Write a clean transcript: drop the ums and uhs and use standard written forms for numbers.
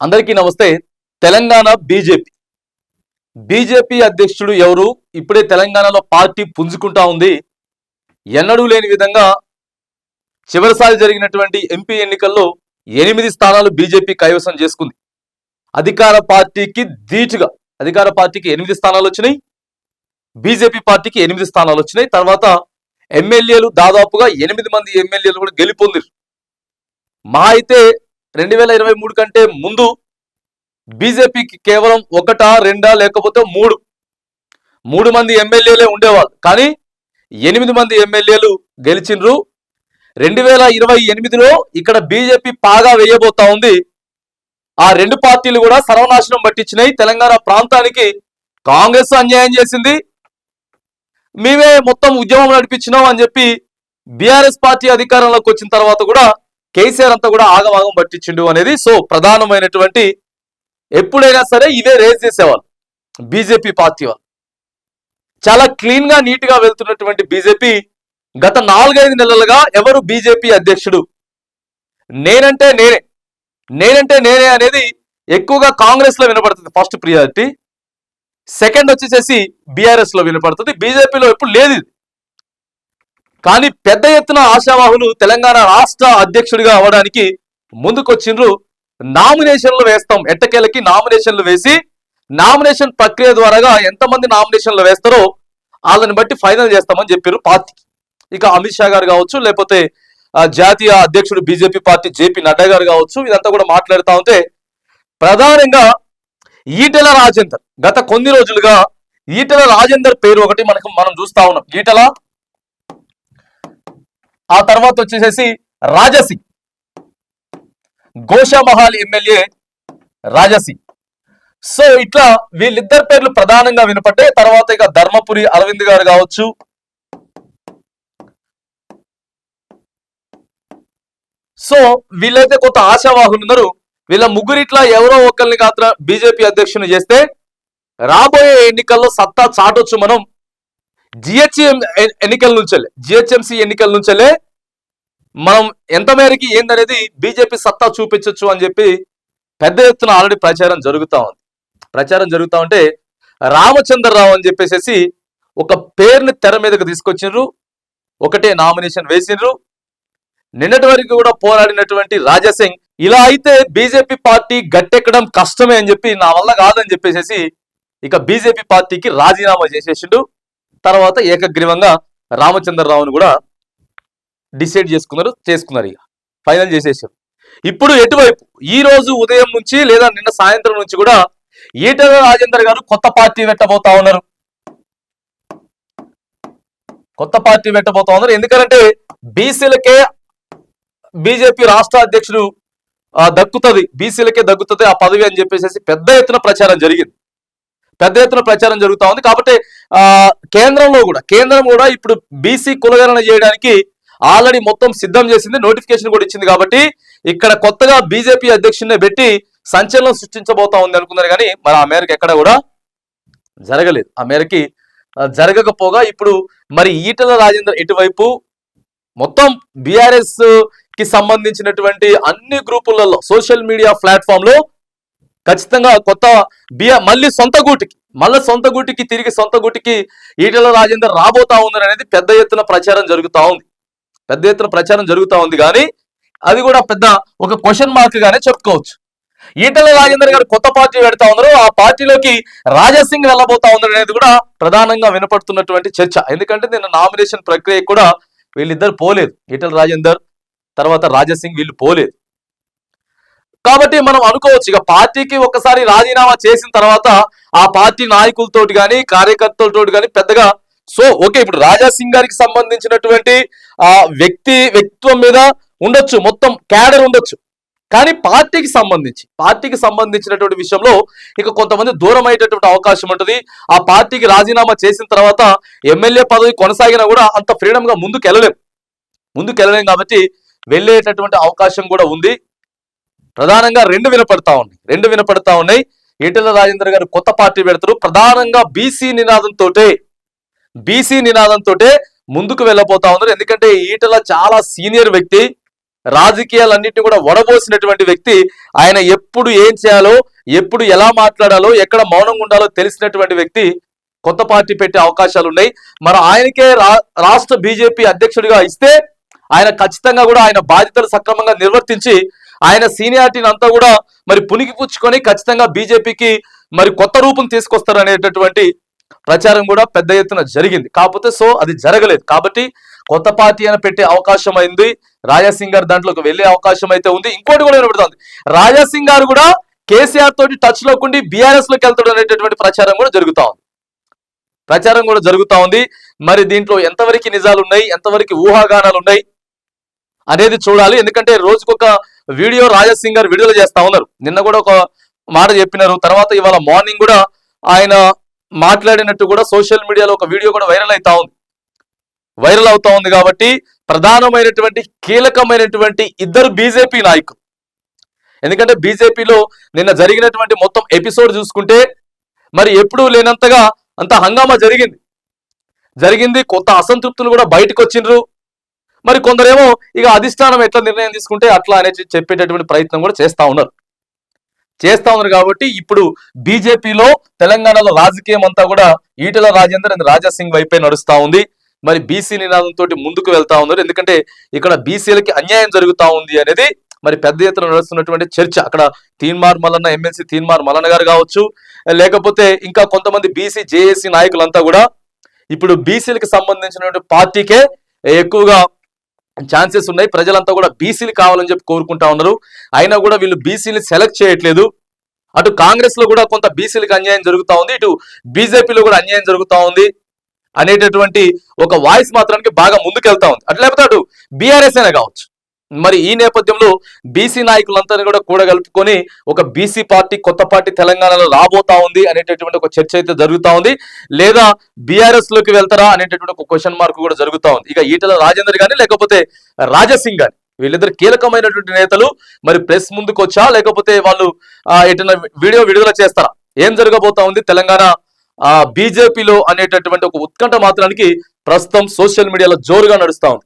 అందరికీ నమస్తే. తెలంగాణ బీజేపీ అధ్యక్షుడు ఎవరు? ఇప్పుడే తెలంగాణలో పార్టీ పుంజుకుంటా ఉంది. ఎన్నడూ లేని విధంగా చివరిసారి జరిగినటువంటి ఎంపీ ఎన్నికల్లో 8 స్థానాలు బీజేపీ కైవసం చేసుకుంది. అధికార పార్టీకి ధీటుగా అధికార పార్టీకి 8 స్థానాలు వచ్చినాయి, బీజేపీ పార్టీకి 8 స్థానాలు వచ్చినాయి. తర్వాత ఎమ్మెల్యేలు దాదాపుగా 8 మంది ఎమ్మెల్యేలు కూడా గెలుపొందిరు. మా అయితే 2023 కంటే ముందు బీజేపీకి కేవలం 1, 2 లేకపోతే 3 మంది ఎమ్మెల్యేలే ఉండేవాళ్ళు. కానీ 8 మంది ఎమ్మెల్యేలు గెలిచిండ్రు. 2028లో ఇక్కడ బీజేపీ పాగా వేయబోతా ఉంది. ఆ రెండు పార్టీలు కూడా సర్వనాశనం పట్టించినాయి. తెలంగాణ ప్రాంతానికి కాంగ్రెస్ అన్యాయం చేసింది, మేమే మొత్తం ఉద్యమం నడిపించినాం అని చెప్పి బీఆర్ఎస్ పార్టీ అధికారంలోకి వచ్చిన తర్వాత కూడా కేసీఆర్ అంతా కూడా ఆగమాగం పట్టించిండు అనేది సో ప్రధానమైనటువంటి. ఎప్పుడైనా సరే ఇవే రేజ్ చేసేవాళ్ళు బీజేపీ పార్టీ వాళ్ళు. చాలా క్లీన్ గా నీట్ గా వెళ్తున్నటువంటి బీజేపీ గత 4-5 నెలలుగా ఎవరు బీజేపీ అధ్యక్షుడు, నేనంటే నేనే అనేది ఎక్కువగా కాంగ్రెస్ లో వినపడుతుంది. First priority. సెకండ్ వచ్చేసేసి బీఆర్ఎస్ లో వినపడుతుంది. బీజేపీలో ఎప్పుడు లేదు ఇది. కానీ పెద్ద ఎత్తున ఆశావాహులు తెలంగాణ రాష్ట్ర అధ్యక్షుడిగా అవ్వడానికి ముందుకొచ్చిండ్రు. నామినేషన్లు వేస్తాం, ఎట్టకేలకి నామినేషన్లు వేసి నామినేషన్ ప్రక్రియ ద్వారాగా ఎంతమంది నామినేషన్లు వేస్తారో వాళ్ళని బట్టి ఫైనల్ చేస్తామని చెప్పారు పార్టీకి. ఇక అమిత్ షా గారు కావచ్చు, లేకపోతే జాతీయ అధ్యక్షుడు బీజేపీ పార్టీ జేపీ నడ్డా గారు కావచ్చు, ఇదంతా కూడా మాట్లాడుతూ ఉంటే ప్రధానంగా ఈటెల రాజేందర్ గత కొన్ని రోజులుగా ఈటెల రాజేందర్ పేరు ఒకటి మనం చూస్తా ఉన్నాం. ఈటెల, ఆ తర్వాత వచ్చేసేసి రాజసింగ్, గోషామహల్ ఎమ్మెల్యే రాజసింగ్. సో ఇట్లా వీళ్ళిద్దరు పేర్లు ప్రధానంగా వినపడ్డే. తర్వాత ఇక ధర్మపురి అరవింద్ గారు కావచ్చు, సో వీళ్ళైతే కొంత ఆశావాహులు ఉన్నారు. వీళ్ళ ముగ్గురిట్లా ఎవరో ఒకరిని కాత్ర బీజేపీ అధ్యక్షుని చేస్తే రాబోయే ఎన్నికల్లో సత్తా చాటొచ్చు. మనం జిహెచ్ఎంసీ ఎన్నికల నుంచెల్లే మనం ఎంత మేరకి ఏందనేది బీజేపీ సత్తా చూపించవచ్చు అని చెప్పి పెద్ద ఎత్తున ఆల్రెడీ ప్రచారం జరుగుతా ఉంటే రామచంద్రరావు అని చెప్పేసి ఒక పేరుని తెర మీదకి తీసుకొచ్చిండ్రు. ఒకటే నామినేషన్ వేసిండ్రు. నిన్నటి వరకు కూడా పోరాడినటువంటి రాజాసింగ్ ఇలా అయితే బీజేపీ పార్టీ గట్టెక్కడం కష్టమే అని చెప్పి నా వల్ల కాదని చెప్పేసి ఇక బీజేపీ పార్టీకి రాజీనామా చేసేసిండు. తర్వాత ఏకగ్రీవంగా రామచంద్రరావును కూడా డిసైడ్ చేసుకున్నారు. ఇక ఫైనల్ చేసేసారు. ఇప్పుడు ఎటువైపు ఈ రోజు ఉదయం నుంచి లేదా నిన్న సాయంత్రం నుంచి కూడా ఈటెల రాజేందర్ గారు కొత్త పార్టీ పెట్టబోతా ఉన్నారు. ఎందుకంటే బీసీలకే బీజేపీ రాష్ట్ర అధ్యక్షుడు బీసీలకే దక్కుతుంది ఆ పదవి అని చెప్పేసి పెద్ద ఎత్తున ప్రచారం జరుగుతా ఉంది. కాబట్టి కేంద్రం కూడా ఇప్పుడు బీసీ కులగణన చేయడానికి ఆల్రెడీ మొత్తం సిద్ధం చేసింది, నోటిఫికేషన్ కూడా ఇచ్చింది. కాబట్టి ఇక్కడ కొత్తగా బీజేపీ అధ్యక్షుడిని పెట్టి సంచలనం సృష్టించబోతా ఉంది అనుకున్నారు. కానీ మరి ఆ మేరకు ఎక్కడ కూడా జరగలేదు. ఆ మేరకి జరగకపోగా ఇప్పుడు మరి ఈటెల రాజేందర్ ఇటువైపు మొత్తం బీఆర్ఎస్ కి సంబంధించినటువంటి అన్ని గ్రూపులలో సోషల్ మీడియా ప్లాట్ఫామ్ లో ఖచ్చితంగా మళ్ళీ సొంత గూటికి ఈటెల రాజేందర్ రాబోతా ఉన్నారు అనేది పెద్ద ఎత్తున ప్రచారం జరుగుతా ఉంది. కానీ అది కూడా పెద్ద ఒక క్వశ్చన్ మార్క్ గానే చెప్పుకోవచ్చు. ఈటెల రాజేందర్ గారు కొత్త పార్టీ పెడతా ఉన్నారు, ఆ పార్టీలోకి రాజాసింగ్ వెళ్ళబోతా ఉన్నారు అనేది కూడా ప్రధానంగా వినపడుతున్నటువంటి చర్చ. ఎందుకంటే నిన్న నామినేషన్ ప్రక్రియ కూడా వీళ్ళిద్దరు పోలేదు. ఈటెల రాజేందర్ తర్వాత రాజాసింగ్ వీళ్ళు పోలేదు. కాబట్టి మనం అనుకోవచ్చు ఇక పార్టీకి ఒకసారి రాజీనామా చేసిన తర్వాత ఆ పార్టీ నాయకులతోటి కానీ కార్యకర్తలతోటి కానీ పెద్దగా ఓకే ఇప్పుడు రాజాసింగ్ గారికి సంబంధించినటువంటి ఆ వ్యక్తిత్వం మీద ఉండొచ్చు, మొత్తం క్యాడర్ ఉండొచ్చు. కానీ పార్టీకి సంబంధించినటువంటి విషయంలో ఇక కొంతమంది దూరం అయ్యేటటువంటి అవకాశం ఉంటుంది. ఆ పార్టీకి రాజీనామా చేసిన తర్వాత ఎమ్మెల్యే పదవి కొనసాగినా కూడా అంత ఫ్రీడమ్ గా ముందుకెళ్ళలేం కాబట్టి వెళ్ళేటటువంటి అవకాశం కూడా ఉంది. ప్రధానంగా రెండు వినపడతా ఉన్నాయి. ఈటెల రాజేందర్ గారు కొత్త పార్టీ పెడతారు. ప్రధానంగా బీసీ నినాదంతో ముందుకు వెళ్ళబోతా ఉన్నారు. ఎందుకంటే ఈటెల చాలా సీనియర్ వ్యక్తి, రాజకీయాలన్నింటినీ కూడా వడబోసినటువంటి వ్యక్తి. ఆయన ఎప్పుడు ఏం చేయాలో, ఎప్పుడు ఎలా మాట్లాడాలో, ఎక్కడ మౌనంగా ఉండాలో తెలిసినటువంటి వ్యక్తి. కొత్త పార్టీ పెట్టే అవకాశాలు ఉన్నాయి. మరి ఆయనకే రాష్ట్ర బీజేపీ అధ్యక్షుడిగా ఇస్తే ఆయన ఖచ్చితంగా కూడా ఆయన బాధ్యతలు సక్రమంగా నిర్వర్తించి ఆయన సీనియారిటీని అంతా కూడా మరి పునికి పుచ్చుకొని ఖచ్చితంగా బీజేపీకి మరి కొత్త రూపం తీసుకొస్తారు అనేటటువంటి ప్రచారం కూడా పెద్ద ఎత్తున జరిగింది. కాకపోతే అది జరగలేదు. కాబట్టి కొత్త పార్టీ అని పెట్టే అవకాశం అయింది. రాజాసింగ్ గారు దాంట్లోకి వెళ్లే అవకాశం అయితే ఉంది. ఇంకోటి కూడా వినబడుతుంది, రాజాసింగ్ గారు కూడా కేసీఆర్ తోటి టచ్ లోకుండి బీఆర్ఎస్ లోకి వెళ్తాడు అనేటటువంటి ప్రచారం కూడా జరుగుతా ఉంది. మరి దీంట్లో ఎంతవరకు నిజాలు ఉన్నాయి, ఎంతవరకు ఊహాగానాలు ఉన్నాయి అనేది చూడాలి. ఎందుకంటే రోజుకొక వీడియో రాజాసింగ్ గారు విడుదల చేస్తా ఉన్నారు. నిన్న కూడా ఒక మాట చెప్పినారు. తర్వాత ఇవాళ మార్నింగ్ కూడా ఆయన మాట్లాడినట్టు కూడా సోషల్ మీడియాలో ఒక వీడియో కూడా వైరల్ అవుతా ఉంది. కాబట్టి ప్రధానమైనటువంటి కీలకమైనటువంటి ఇద్దరు బీజేపీ నాయకులు. ఎందుకంటే బీజేపీలో నిన్న జరిగినటువంటి మొత్తం ఎపిసోడ్ చూసుకుంటే మరి ఎప్పుడూ లేనంతగా అంత హంగామా జరిగింది. కొత్త అసంతృప్తులు కూడా బయటకు వచ్చిండ్రు. మరి కొందరేమో ఇక అధిష్టానం ఎట్లా నిర్ణయం తీసుకుంటే అట్లా అనేది చెప్పేటటువంటి ప్రయత్నం కూడా చేస్తా ఉన్నారు. కాబట్టి ఇప్పుడు బీజేపీలో తెలంగాణలో రాజకీయం అంతా కూడా ఈటెల రాజేందర్ అండ్ రాజాసింగ్ వైపే నడుస్తా ఉంది. మరి బీసీ నినాదంతో ముందుకు వెళ్తా ఉన్నారు. ఎందుకంటే ఇక్కడ బీసీలకి అన్యాయం జరుగుతా ఉంది అనేది మరి పెద్ద ఎత్తున నడుస్తున్నటువంటి చర్చ. అక్కడ తీన్మార్ మల్లన్న, ఎమ్మెల్సీ తీన్మార్ మల్లన్న గారు కావచ్చు, లేకపోతే ఇంకా కొంతమంది బీసీ జేఏసీ నాయకులంతా కూడా ఇప్పుడు బీసీలకు సంబంధించినటువంటి పార్టీకే ఎక్కువగా ఛాన్సెస్ ఉన్నాయి. ప్రజలంతా కూడా బీసీలు కావాలని చెప్పి కోరుకుంటా ఉన్నారు. అయినా కూడా వీళ్ళు బీసీలు సెలెక్ట్ చేయట్లేదు. అటు కాంగ్రెస్ లో కూడా కొంత బీసీలకు అన్యాయం జరుగుతా ఉంది, ఇటు బీజేపీలో కూడా అన్యాయం జరుగుతా ఉంది అనేటటువంటి ఒక వాయిస్ మాత్రానికి బాగా ముందుకెళ్తా ఉంది. అట్లా లేకపోతే అటు బీఆర్ఎస్ అయినా కావచ్చు. మరి ఈ నేపథ్యంలో బీసీ నాయకులంతా కూడా కూడగలుపుకొని ఒక బీసీ పార్టీ, కొత్త పార్టీ తెలంగాణలో రాబోతా ఉంది అనేటటువంటి ఒక చర్చ అయితే జరుగుతా ఉంది. లేదా బీఆర్ఎస్ లోకి వెళ్తారా అనేటటువంటి ఒక క్వశ్చన్ మార్క్ కూడా జరుగుతా ఉంది. ఇక ఈటెల రాజేందర్ గాని లేకపోతే రాజాసింగ్ గాని వీళ్ళిద్దరు కీలకమైనటువంటి నేతలు మరి ప్రెస్ ముందుకు వచ్చా, లేకపోతే వాళ్ళు ఎటైనా వీడియో విడుదల చేస్తారా, ఏం జరగబోతా ఉంది తెలంగాణ బీజేపీలో అనేటటువంటి ఒక ఉత్కంఠ మాత్రానికి ప్రస్తుతం సోషల్ మీడియాలో జోరుగా నడుస్తా ఉంది.